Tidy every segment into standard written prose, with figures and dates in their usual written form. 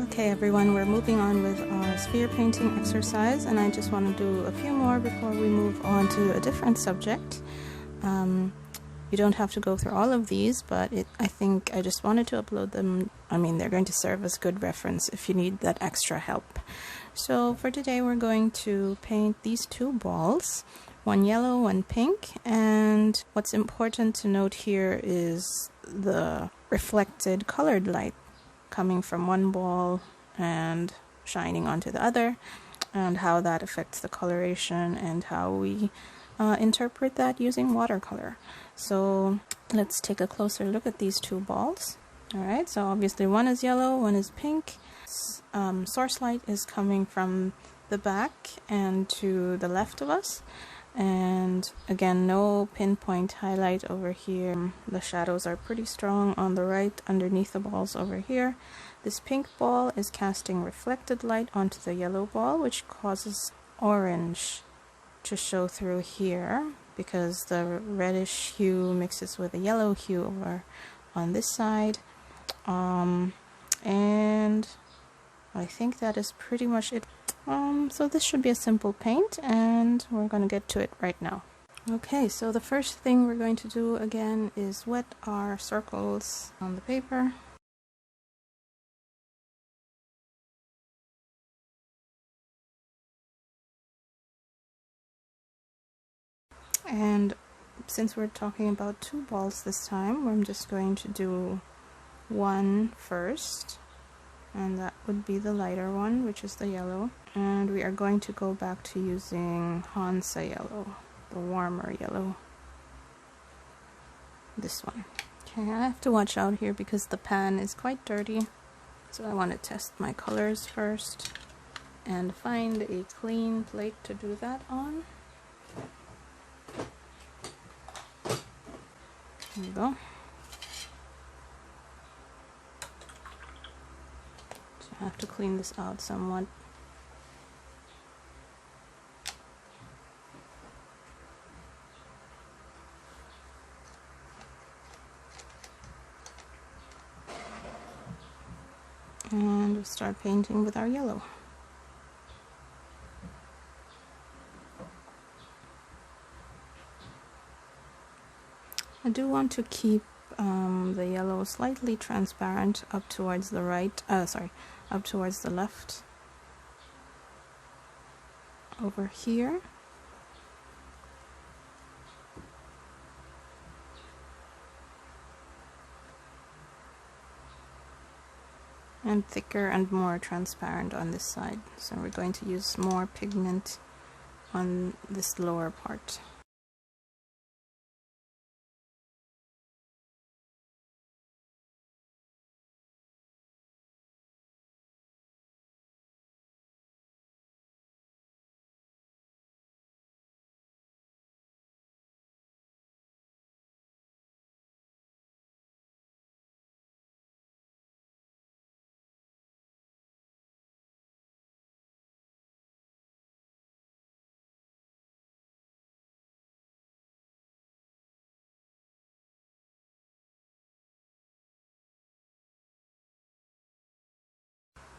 Okay everyone, we're moving on with our sphere painting exercise, and I just want to do a few more before we move on to a different subject. You don't have to go through all of these, but I think I just wanted to upload them. I mean, they're going to serve as good reference if you need that extra help. So for today we're going to paint these two balls, one yellow, one pink, and what's important to note here is the reflected colored light coming from one ball and shining onto the other, and how that affects the coloration and how we interpret that using watercolor. So let's take a closer look at these two balls. Alright, so obviously one is yellow, one is pink. Source light is coming from the back and to the left of us, and again, no pinpoint highlight over here. The shadows are pretty strong on the right underneath the balls over here. This pink ball is casting reflected light onto the yellow ball, which causes orange to show through here because the reddish hue mixes with the yellow hue over on this side. And I think that is pretty much it. So this should be a simple paint, and we're going to get to it right now. Okay, so the first thing we're going to do again is wet our circles on the paper. And since we're talking about two balls this time, I'm just going to do one first, and that would be the lighter one, which is the yellow. And we are going to go back to using Hansa Yellow, the warmer yellow. This one. Okay, I have to watch out here because the pan is quite dirty, so I want to test my colors first and find a clean plate to do that on. There we go. So I have to clean this out somewhat. And we'll start painting with our yellow. I do want to keep the yellow slightly transparent up towards the right, up towards the left over here. And thicker and more transparent on this side. So we're going to use more pigment on this lower part.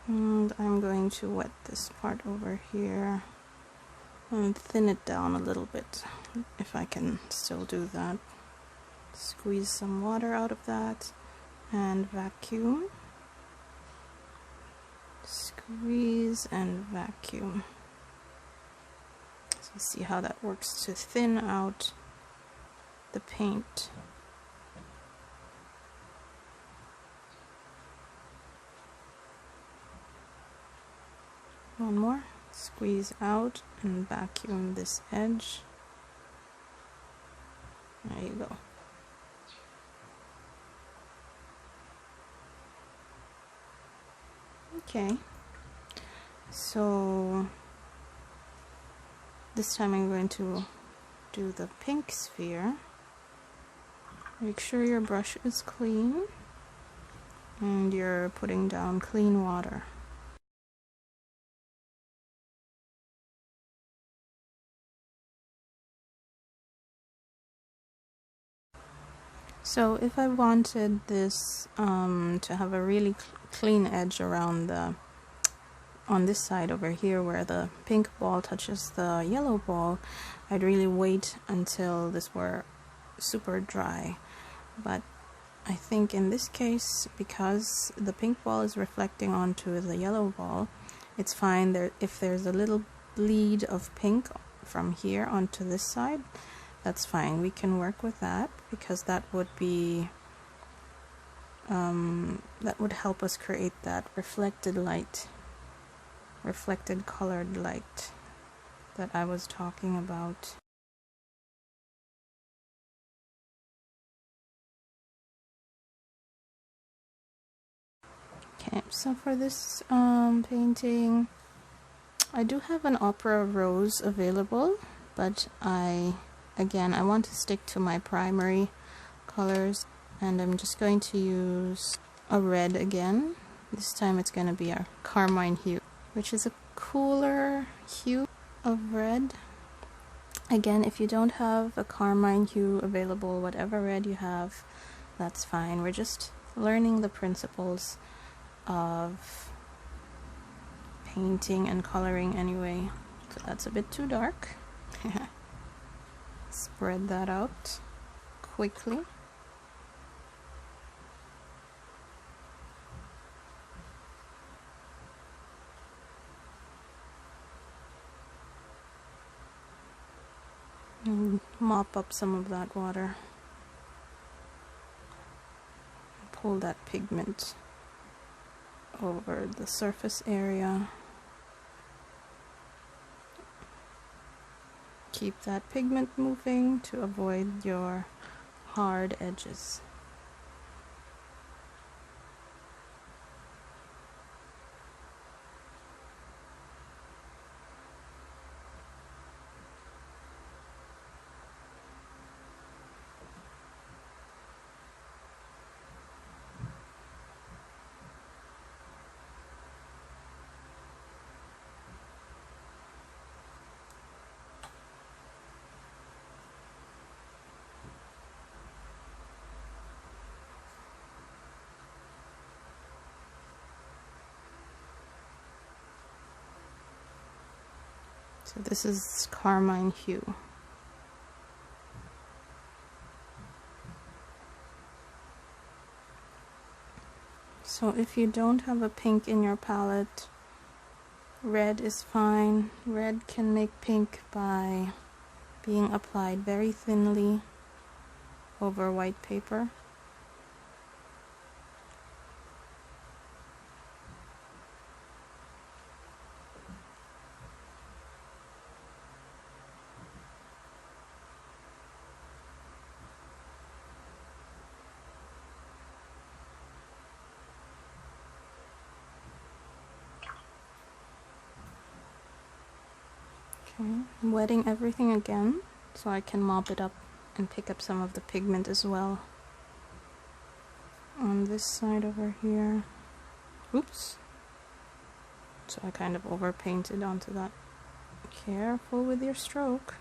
And I'm going to wet this part over here and thin it down a little bit, if I can still do that. Squeeze some water out of that and vacuum. Squeeze and vacuum. So see how that works to thin out the paint. One more. Squeeze out and vacuum this edge. There you go. Okay, so this time I'm going to do the pink sphere. Make sure your brush is clean and you're putting down clean water. So if I wanted this to have a really clean edge around the on this side over here where the pink ball touches the yellow ball, I'd really wait until this were super dry. But I think in this case, because the pink ball is reflecting onto the yellow ball, it's fine there. If there's a little bleed of pink from here onto this side, that's fine. We can work with that, because that would be that would help us create that reflected light, reflected colored light that I was talking about. Okay, so for this painting, I do have an opera rose available, but I want to stick to my primary colors, and I'm just going to use a red again. This time it's going to be a Carmine Hue, which is a cooler hue of red. Again, if you don't have a Carmine Hue available, whatever red you have, that's fine. We're just learning the principles of painting and coloring anyway. So that's a bit too dark. Spread that out quickly. And mop up some of that water. Pull that pigment over the surface area. Keep that pigment moving to avoid your hard edges. So this is Carmine Hue. So if you don't have a pink in your palette, red is fine. Red can make pink by being applied very thinly over white paper. I'm wetting everything again so I can mop it up and pick up some of the pigment as well. On this side over here. Oops. So I kind of overpainted onto that. Careful with your stroke.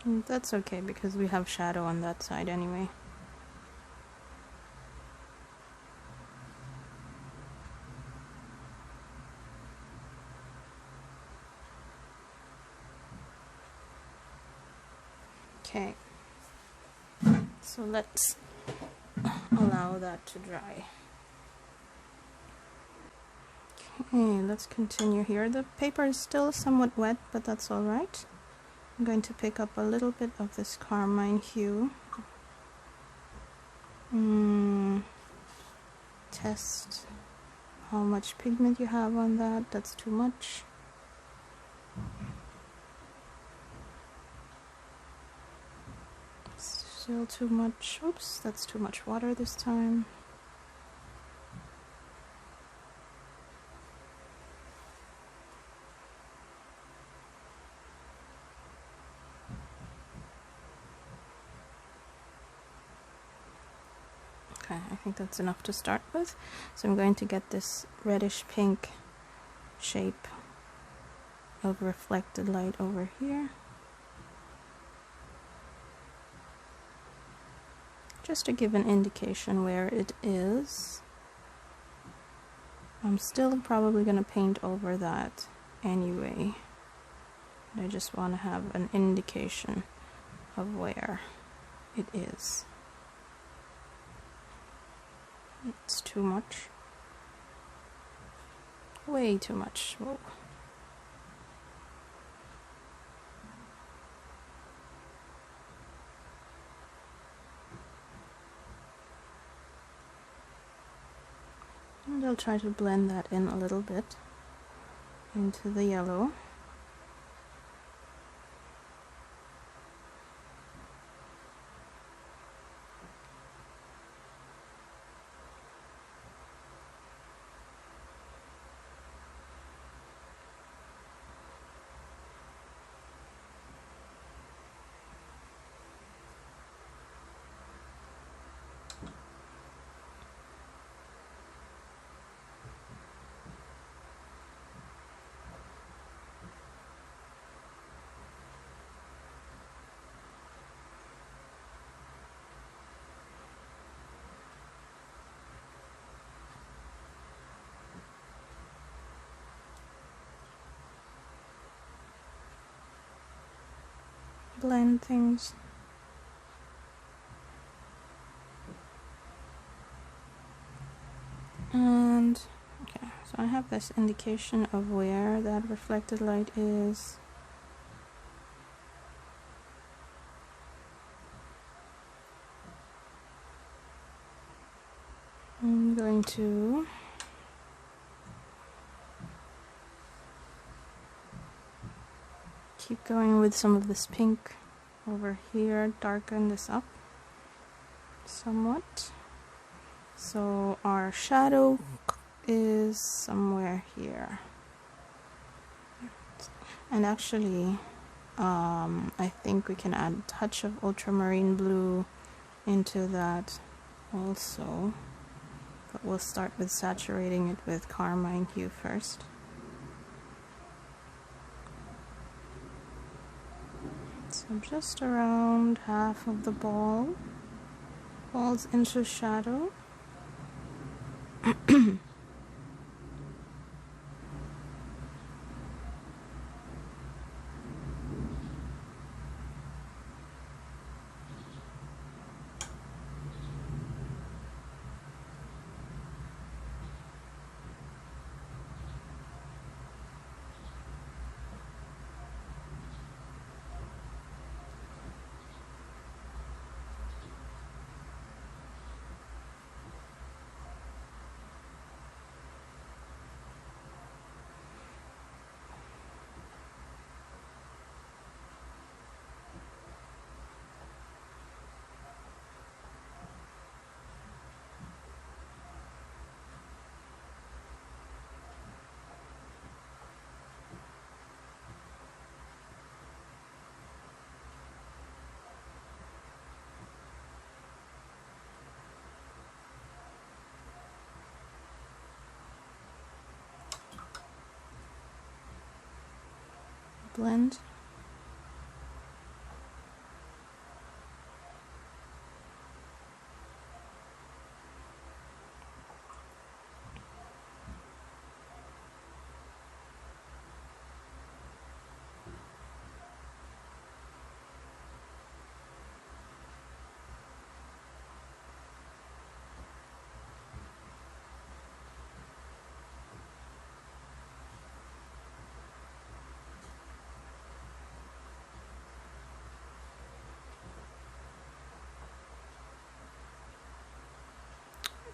And that's okay because we have shadow on that side anyway. Okay, so let's allow that to dry. Okay, let's continue here. The paper is still somewhat wet, but that's alright. I'm going to pick up a little bit of this Carmine Hue. Test how much pigment you have on that. That's too much. Still too much. Oops, that's too much water this time. Okay, I think that's enough to start with. So I'm going to get this reddish pink shape of reflected light over here, just to give an indication where it is. I'm still probably going to paint over that anyway. I just want to have an indication of where it is. It's too much. Way too much. Whoa. And I'll try to blend that in a little bit into the yellow. Blend things. And okay, so I have this indication of where that reflected light is. I'm going to keep going with some of this pink over here, darken this up somewhat. So our shadow is somewhere here. And actually, I think we can add a touch of ultramarine blue into that also. But we'll start with saturating it with Carmine Hue first. So just around half of the ball falls into shadow. Blend.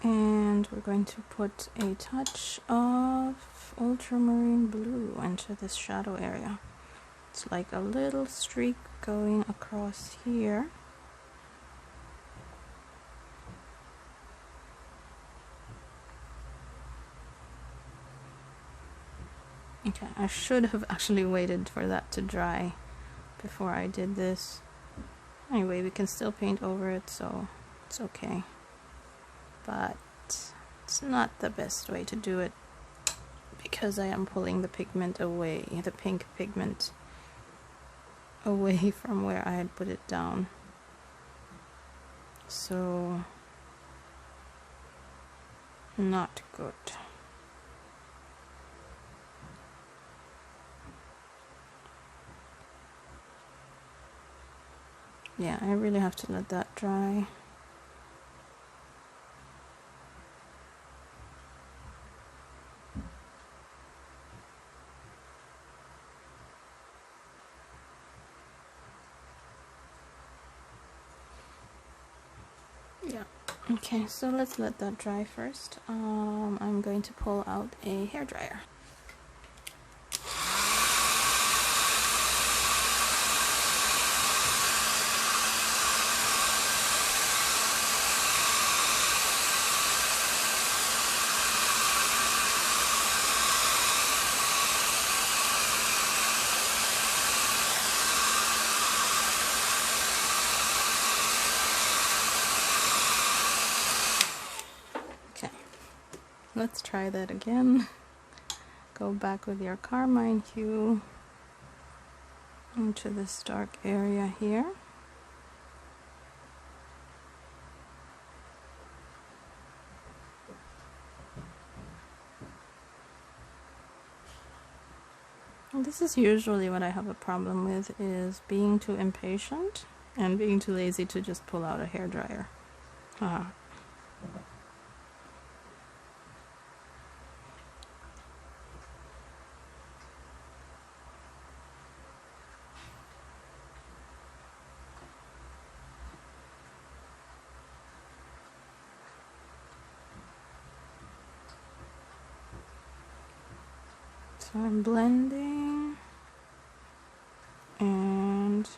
And we're going to put a touch of ultramarine blue into this shadow area. It's like a little streak going across here. Okay, I should have actually waited for that to dry before I did this. Anyway, we can still paint over it, so it's okay. But it's not the best way to do it because I am pulling the pigment away, the pink pigment away from where I had put it down. So, not good. Yeah, I really have to let that dry. Yeah, okay, so let's let that dry first. I'm going to pull out a hairdryer. Let's try that again. Go back with your Carmine Hue into this dark area here. And this is usually what I have a problem with, is being too impatient and being too lazy to just pull out a hairdryer. So I'm blending, and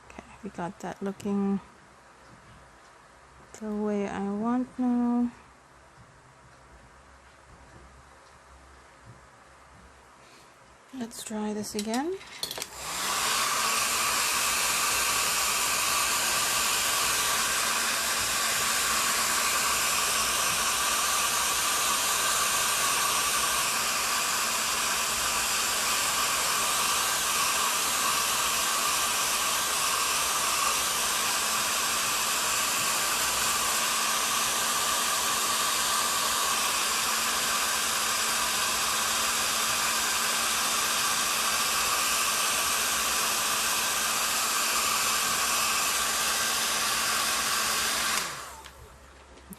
okay, we got that looking the way I want now. Let's try this again.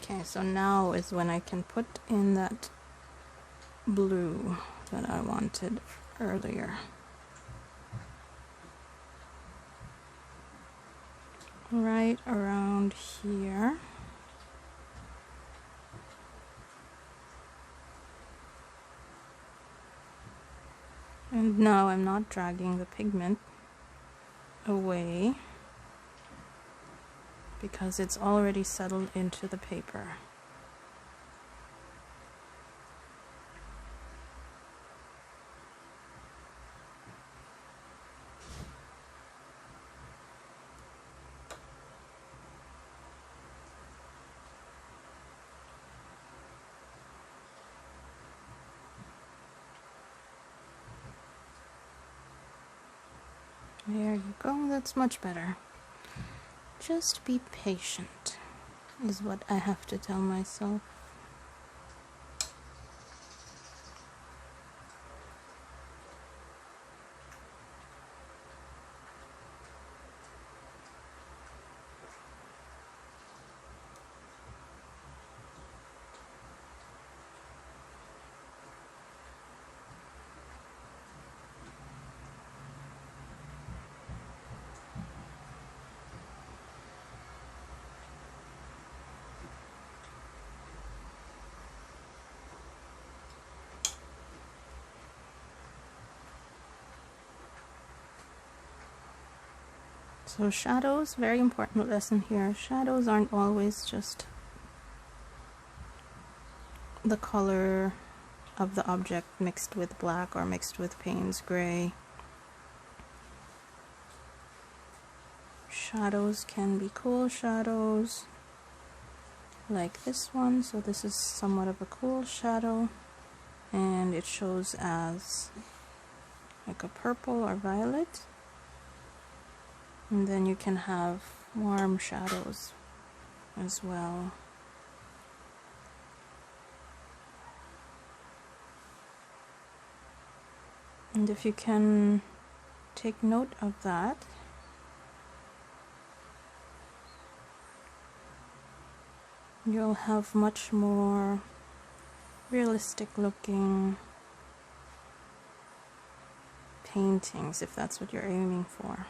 Okay, so now is when I can put in that blue that I wanted earlier. Right around here. And now I'm not dragging the pigment away, because it's already settled into the paper. There you go, that's much better. Just be patient, is what I have to tell myself. So shadows, very important lesson here. Shadows aren't always just the color of the object mixed with black or mixed with Paynes Gray. Shadows can be cool shadows, like this one. So this is somewhat of a cool shadow, and it shows as like a purple or violet, and then you can have warm shadows as well. And if you can take note of that, you'll have much more realistic looking paintings, if that's what you're aiming for.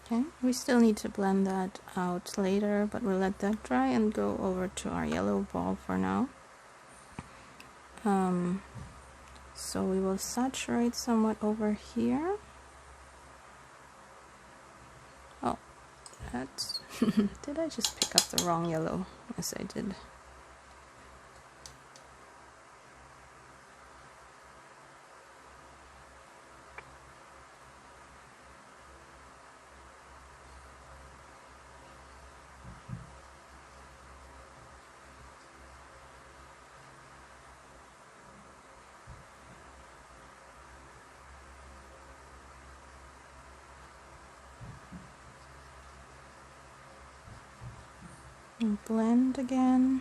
Okay, we still need to blend that out later, but we'll let that dry and go over to our yellow ball for now. So we will saturate somewhat over here. Oh, that's did I just pick up the wrong yellow? Yes, I did. And blend again.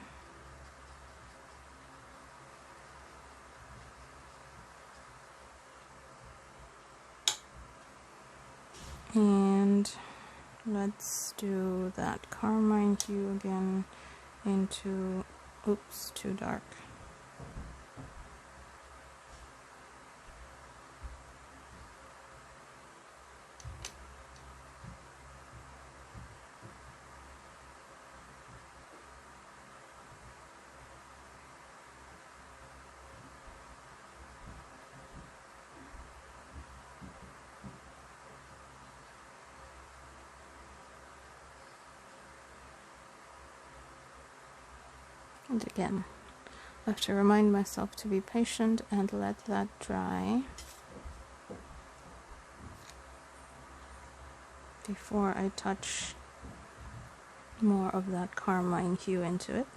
And let's do that Carmine Hue again into, oops, too dark. And again, I have to remind myself to be patient and let that dry before I touch more of that Carmine Hue into it.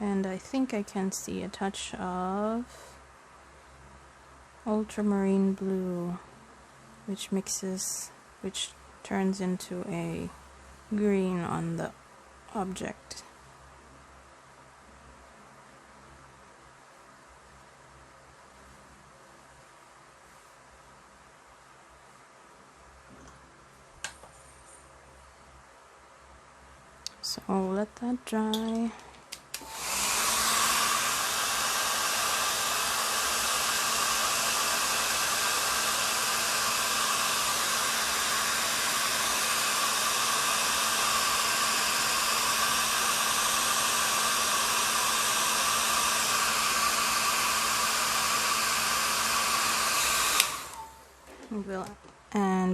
And I think I can see a touch of Ultramarine Blue, which turns into a green on the object. So let that dry.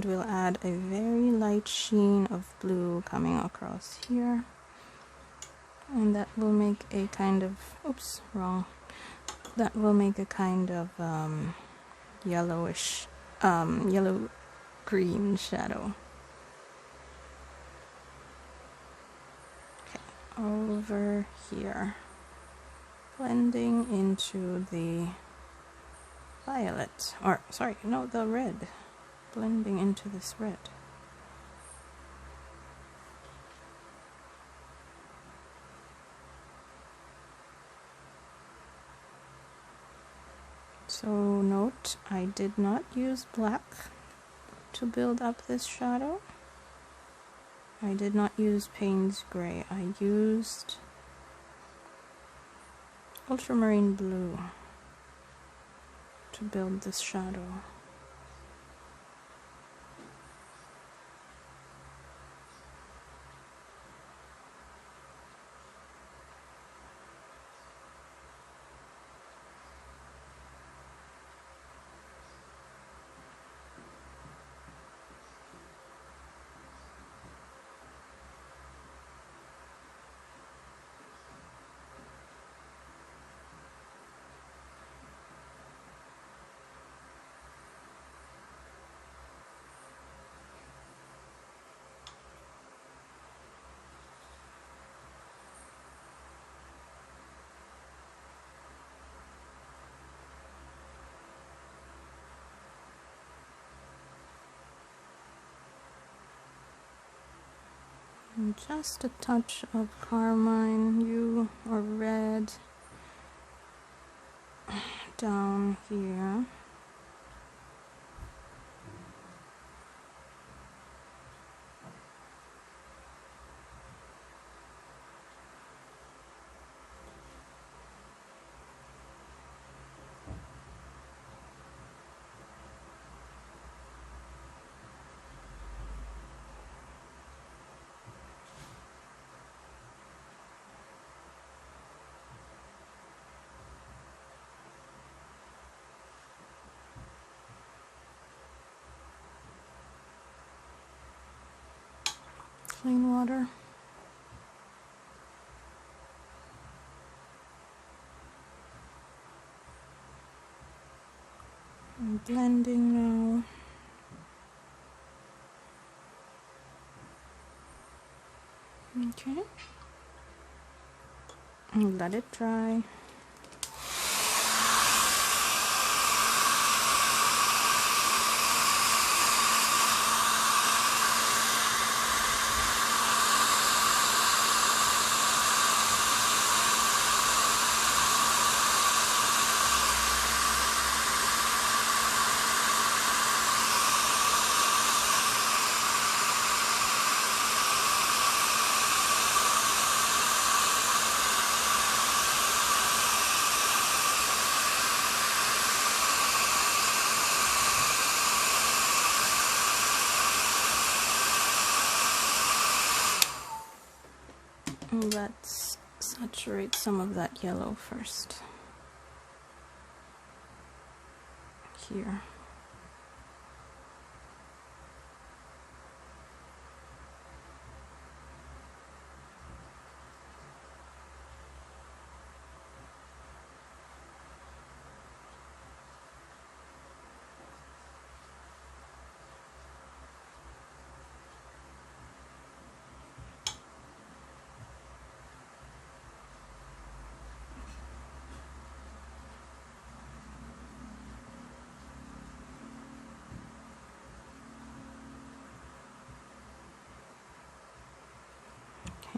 We'll add a very light sheen of blue coming across here, and that will make a kind of, oops, wrong, that will make a kind of yellowish, yellow green shadow. Okay, over here, blending into the violet, or sorry, no, the red. Blending into this red. So note, I did not use black to build up this shadow. I did not use Paynes Gray. I used Ultramarine Blue to build this shadow. And just a touch of Carmine Hue or red down here. Clean water. I'm blending now. Okay. And let it dry. Let's saturate some of that yellow first. Here.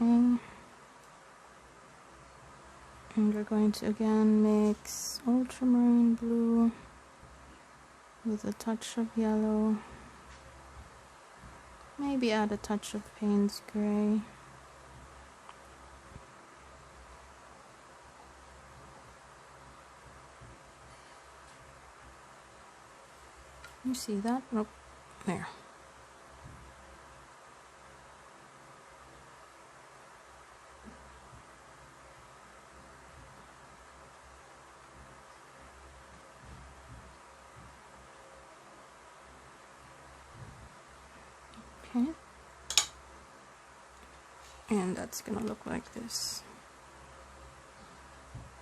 Okay. And we're going to again mix Ultramarine Blue with a touch of yellow. Maybe add a touch of Paynes Gray. You see that? Nope. There. Okay. And that's gonna look like this.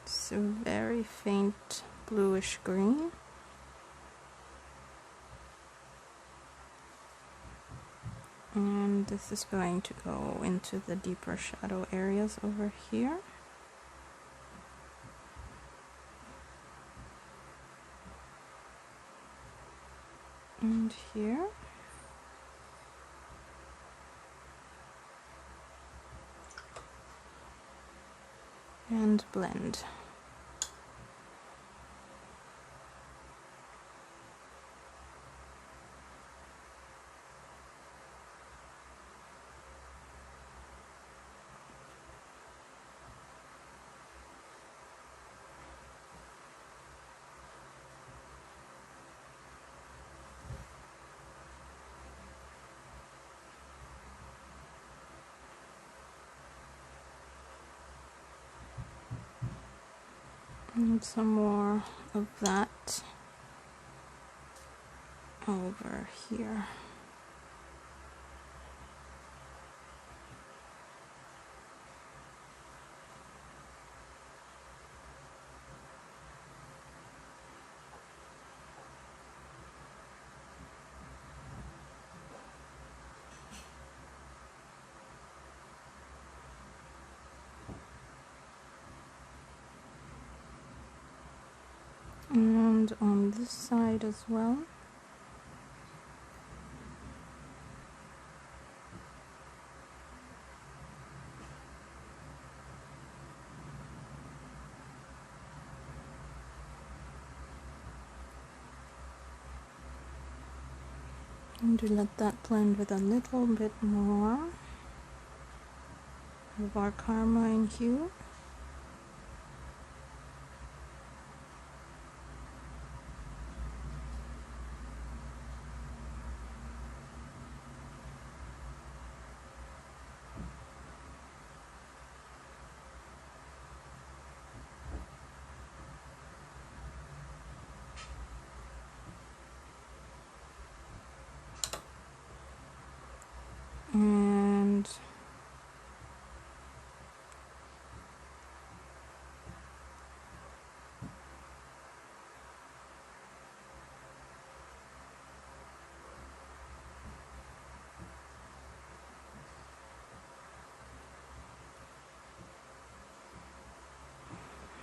It's a very faint bluish green. And this is going to go into the deeper shadow areas over here. And here. And blend. And some more of that over here. And on this side as well. And to let that blend with a little bit more of our Carmine Hue.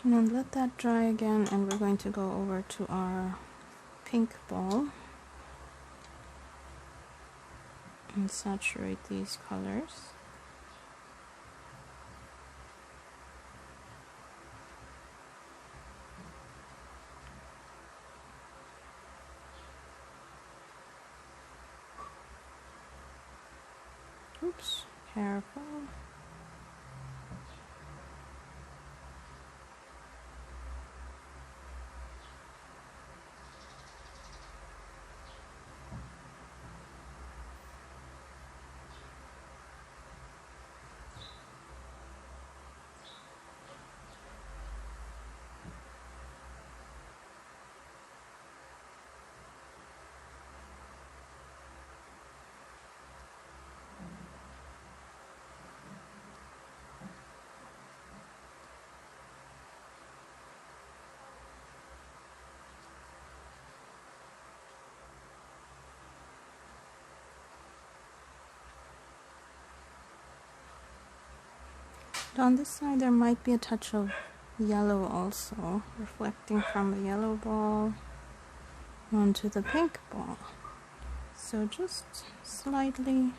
And then let that dry again, and we're going to go over to our pink ball and saturate these colors. Oops, careful. On this side there might be a touch of yellow also, reflecting from the yellow ball onto the pink ball. So just slightly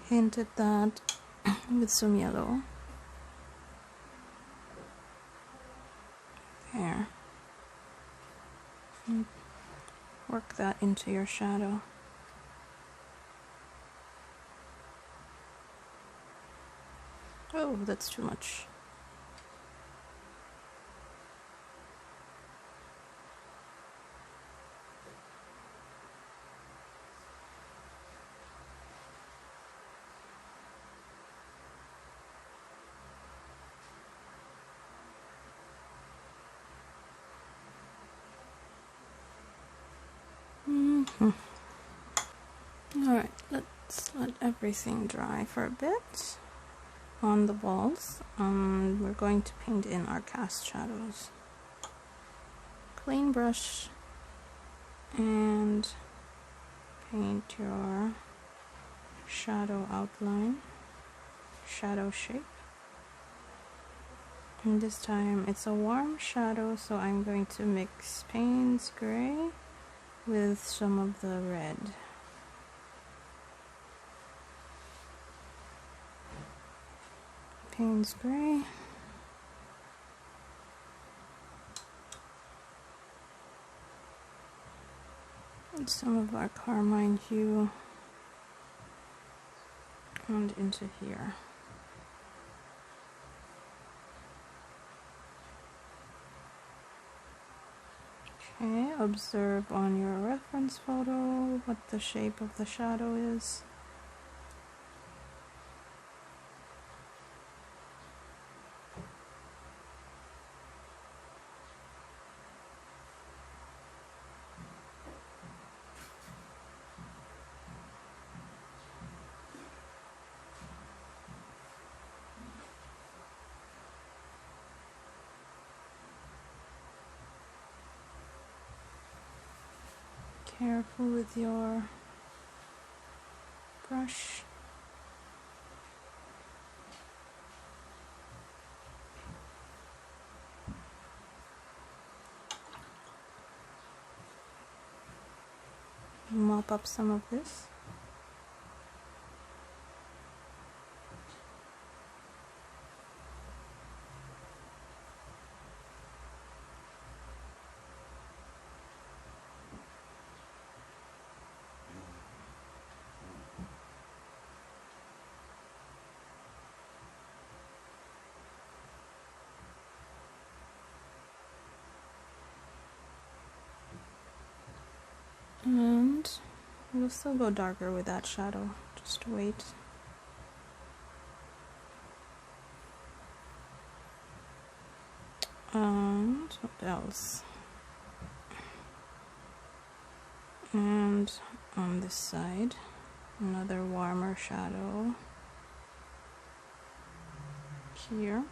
hint at that with some yellow. There. And work that into your shadow. Oh, that's too much. Alright, let's let everything dry for a bit on the balls. We're going to paint in our cast shadows. Clean brush and paint your shadow outline, shadow shape. And this time it's a warm shadow, so I'm going to mix Paynes Gray with some of the red. Paynes Gray. And some of our Carmine Hue. And into here. Okay, observe on your reference photo what the shape of the shadow is. Careful with your brush. Mop up some of this. And we'll still go darker with that shadow. Just wait. And what else? And on this side, another warmer shadow here.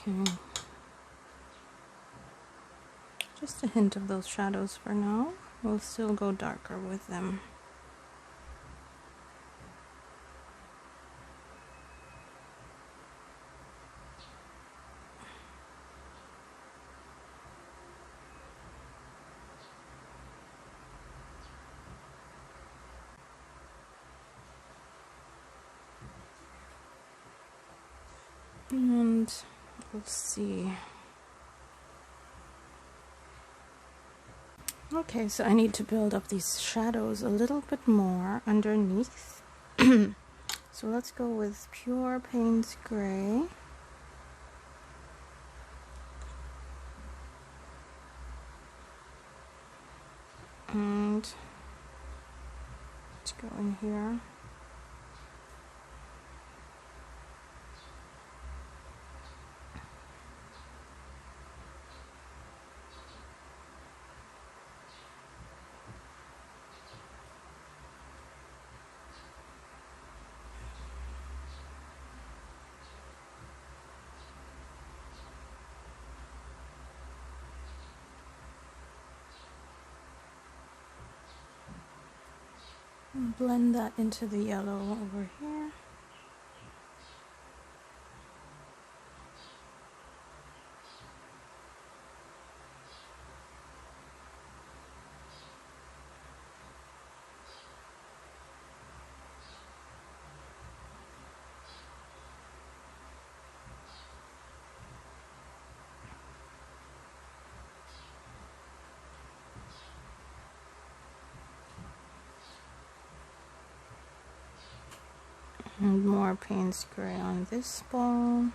Okay. Just a hint of those shadows for now. We'll still go darker with them. And let's see. Okay, so I need to build up these shadows a little bit more underneath. So let's go with pure Paynes Gray. And let's go in here. Blend that into the yellow over here. And more Paynes Gray on this ball.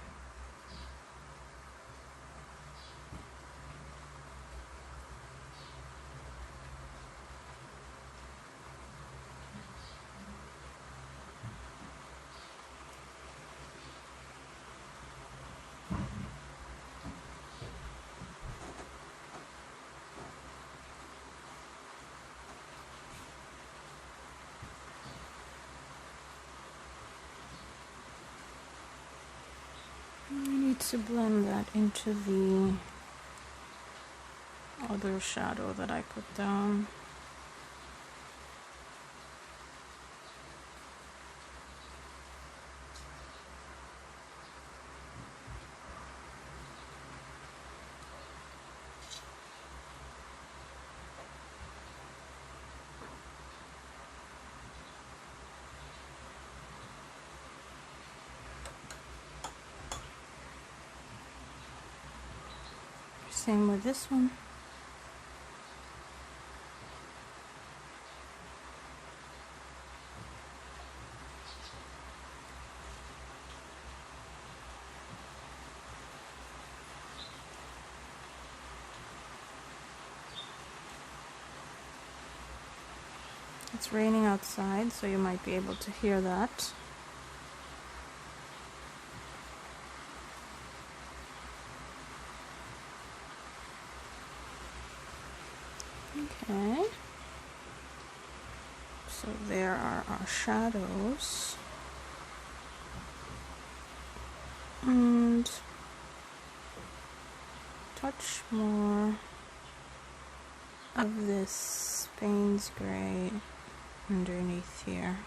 To blend that into the other shadow that I put down. Same with this one. It's raining outside, so you might be able to hear that. Okay. So there are our shadows. And touch more of this Paynes Gray underneath here.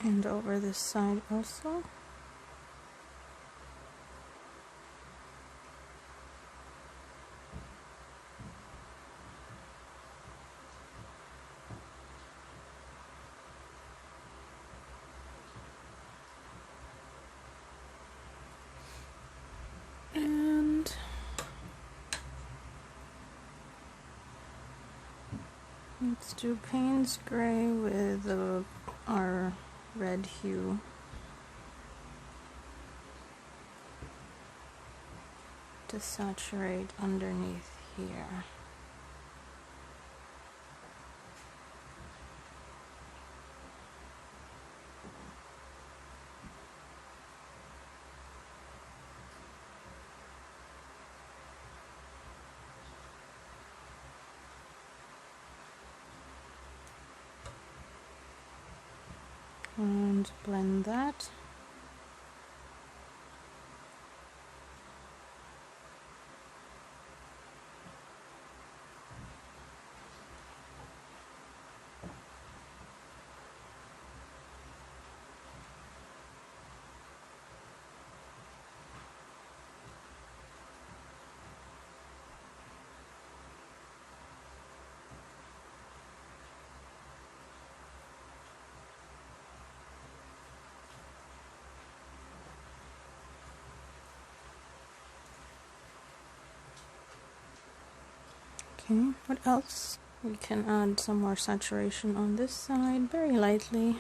And over this side also. And let's do Paynes Gray with our red hue. To saturate underneath here. And blend that. Okay, what else? We can add some more saturation on this side, very lightly.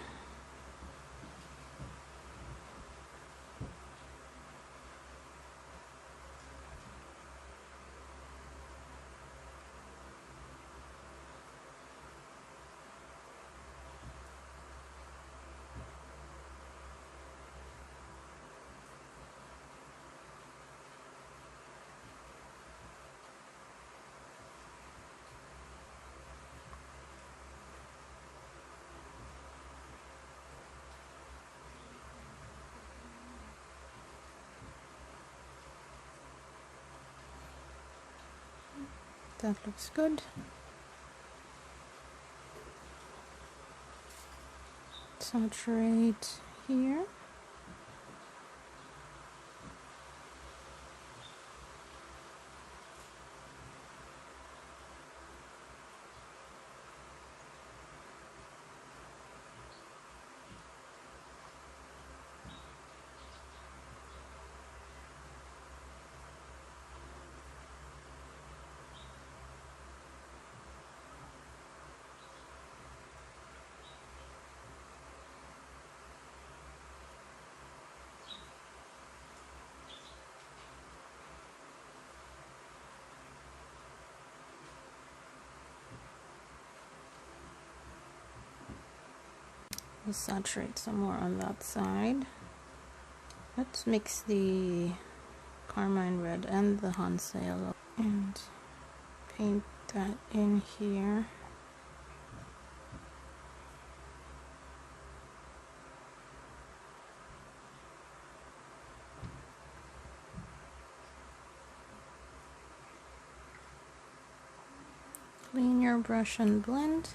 That looks good. Saturate here. We'll saturate some more on that side. Let's mix the Carmine Red and the Hansa Yellow and paint that in here. Clean your brush and blend.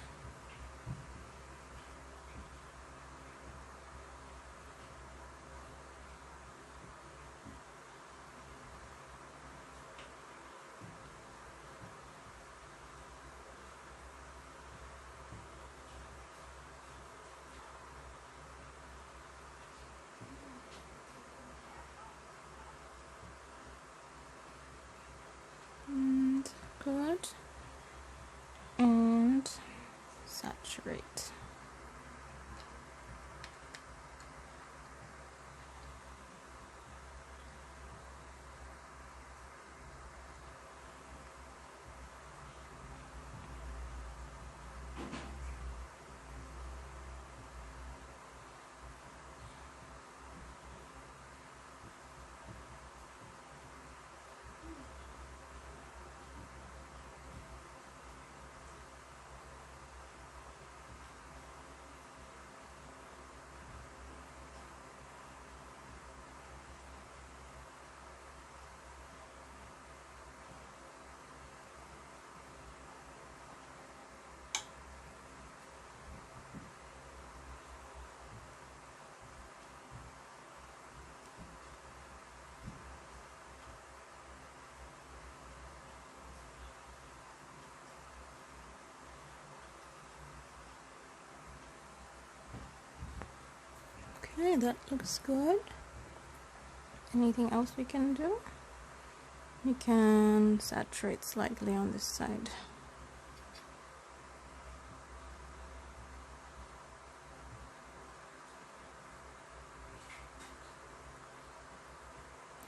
saturate. Okay, that looks good. Anything else we can do? You can saturate slightly on this side.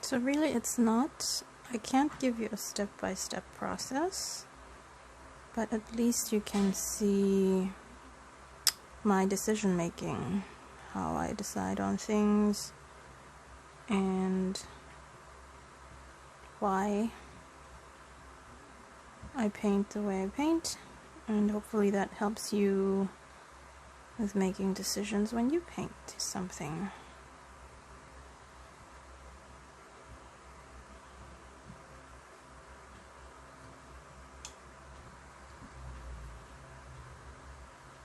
So really it's not, I can't give you a step-by-step process, but at least you can see my decision making, how I decide on things, and why I paint the way I paint, and hopefully that helps you with making decisions when you paint something.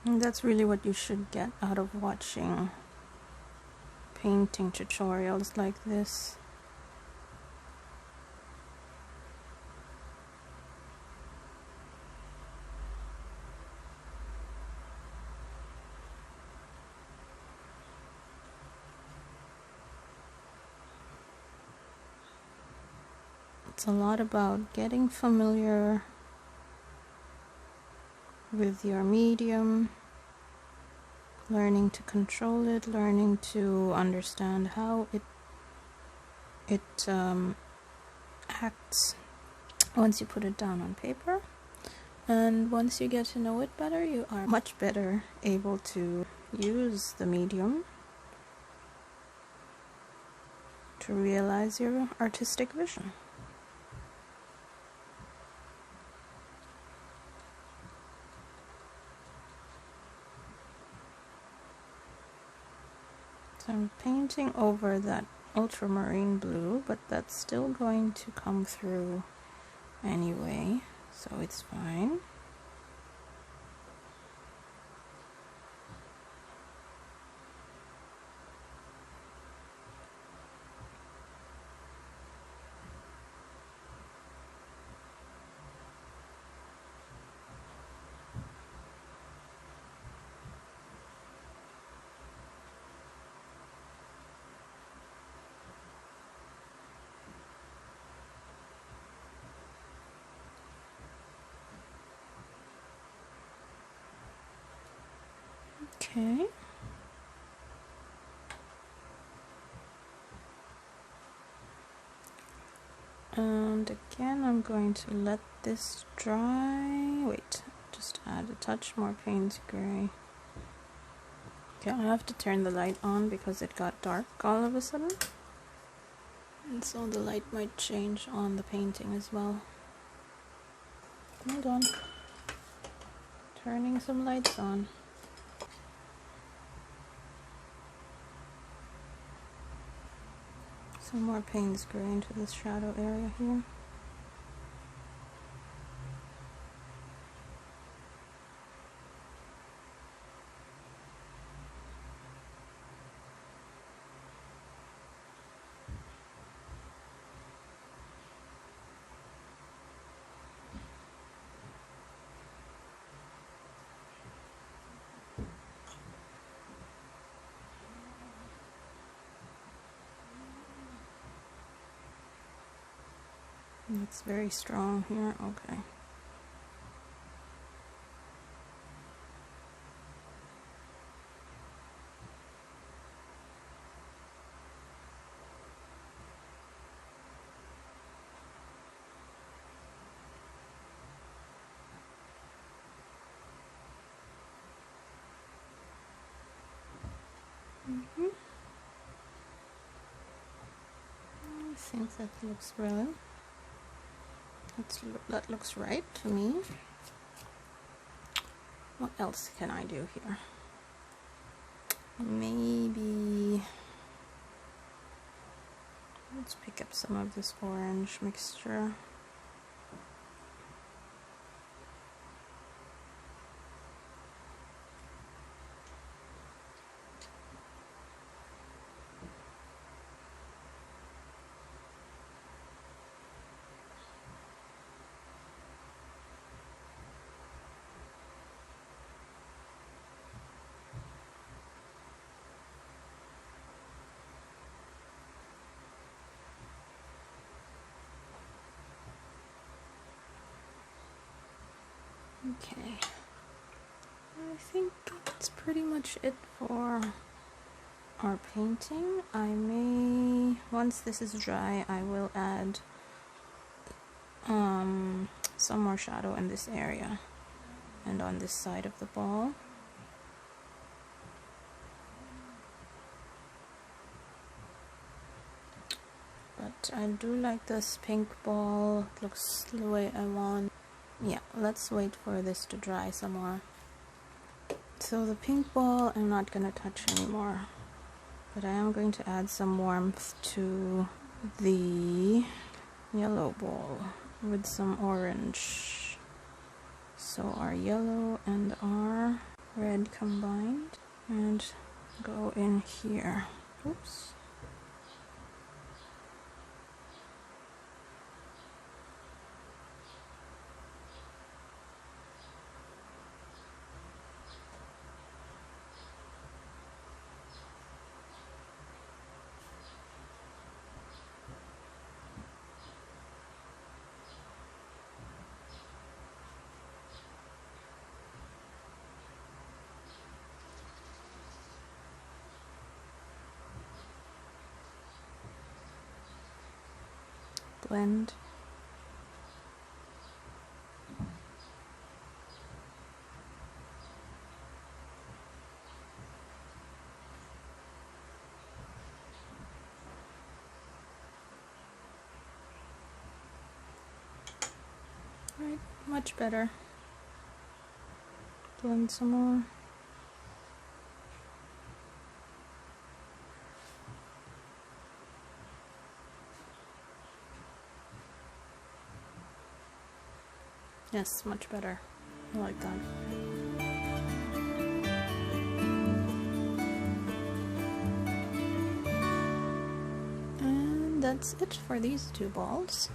And that's really what you should get out of watching painting tutorials like this. It's a lot about getting familiar with your medium, learning to control it, learning to understand how it acts once you put it down on paper. And once you get to know it better, you are much better able to use the medium to realize your artistic vision. So I'm painting over that ultramarine blue, but that's still going to come through anyway, so it's fine. Okay. And again, I'm going to let this dry. Wait, just add a touch more Paynes Gray. Okay, I have to turn the light on because it got dark all of a sudden. And so the light might change on the painting as well. Hold on. Turning some lights on. Some more Paynes Gray into this shadow area here. It's very strong here. Okay. think that looks brilliant. That looks right to me. What else can I do here? Maybe let's pick up some of this orange mixture. Okay, I think that's pretty much it for our painting. I may, once this is dry, I will add some more shadow in this area and on this side of the ball. But I do like this pink ball. It looks the way I want. Yeah, let's wait for this to dry some more. So the pink ball I'm not gonna touch anymore, but I am going to add some warmth to the yellow ball with some orange. So our yellow and our red combined and go in here. Oops. Blend. Right, much better. Blend some more. Yes, much better. I like that. And that's it for these two balls.